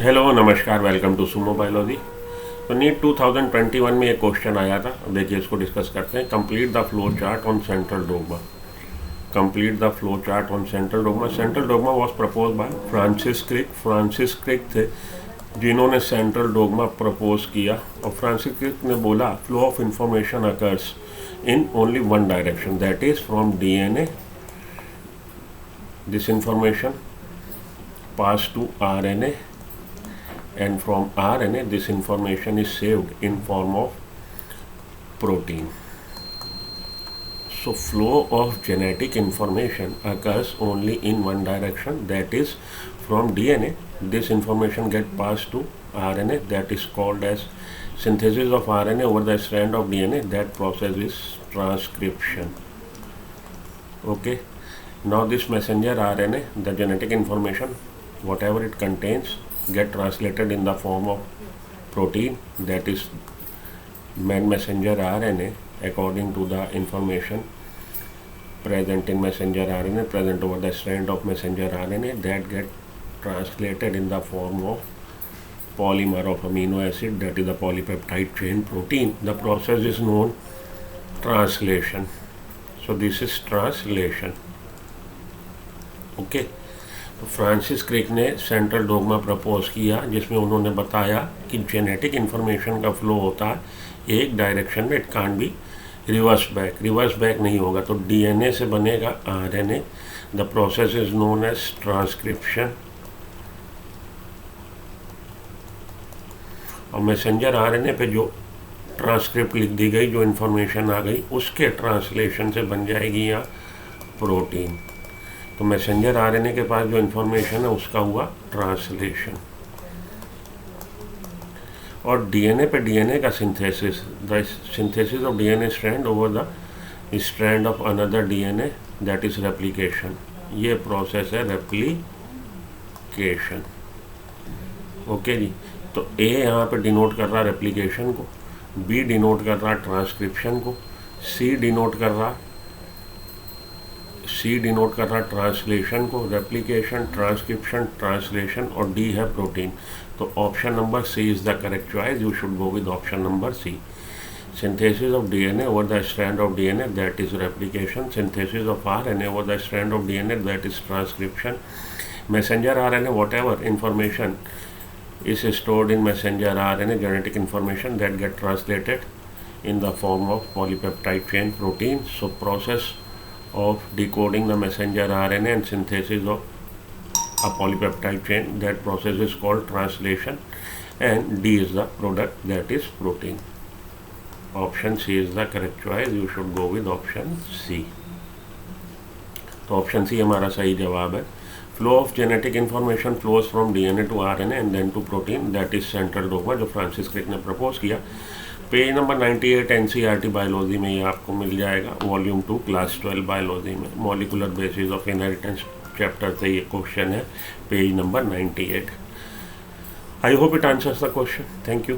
Hello नमस्कार, welcome to Sumo biology. तो NEET 2021 में एक क्वेश्चन आया था, देखिए इसको डिस्कस करते हैं। Complete the flow chart on central dogma. Complete the flow chart on central dogma. Central dogma was propose by Francis Crick. Francis Crick थे जिन्होंने सेंट्रल डोगमा प्रपोज किया, और फ्रांसिस क्रिक ने बोला flow of information occurs in only one direction, that is from DNA this information pass to RNA, and from RNA this information is saved in form of protein. So flow of genetic information occurs only in one direction, that is from DNA. This information get passed to RNA, that is called as synthesis of RNA over the strand of DNA. That process is transcription. Okay, now this messenger RNA, the genetic information, whatever it contains, get translated in the form of protein, that is main messenger RNA, according to the information present in messenger RNA, present over the strand of messenger RNA, that get translated in the form of polymer of amino acid, that is the polypeptide chain protein. The process is known translation. So this is translation. Okay. तो Francis Crick ने central dogma propose किया, जिसमें उन्होंने बताया कि genetic information का flow होता है एक डायरेक्शन में, it can't be reverse back नहीं होगा। तो डीएनए से बनेगा RNA. The process is known as transcription. और मैसेंजर आरएनए पे जो ट्रांसक्रिप्ट लिख दी गई, जो इन्फॉर्मेशन आ गई, उसके ट्रांसलेशन से बन जाएगी यहाँ प्रोटीन। तो मैसेंजर आरएनए के पास जो इन्फॉर्मेशन है उसका हुआ ट्रांसलेशन। और डीएनए पे डीएनए का synthesis, the synthesis of DNA strand over the strand of another DNA, that is replication. ये प्रोसेस है रेप्लिकेशन। ओके जी। तो ए यहाँ पे डिनोट कर रहा रेप्लिकेशन को, बी डिनोट कर रहा ट्रांसक्रिप्शन को, सी डिनोट कर रहा ट्रांसलेशन को, रेप्लिकेशन, ट्रांसक्रिप्शन, ट्रांसलेशन, और डी है प्रोटीन। तो option number C is the correct choice. You should go with option number C. Synthesis of DNA over the strand of DNA, that is replication. Synthesis of RNA over the strand of DNA, that is transcription. Messenger RNA, whatever information is stored in messenger RNA, genetic information that get translated in the form of polypeptide chain protein. So process of decoding the messenger RNA and synthesis of a polypeptide chain, that process is called translation, and D is the product, that is protein. Option C is the correct choice. You should go with option C. तो option C हमारा सही जवाब है। Flow of genetic information flows from DNA to RNA and then to protein, that is central dogma, जो Francis Crick ने propose किया। Page number 98 NCERT biology में ये आपको मिल जाएगा, वॉल्यूम 2 क्लास 12 बायोलॉजी में। Molecular basis of inheritance chapter से ये क्वेश्चन है, page number 98। I hope it answers the question. Thank you.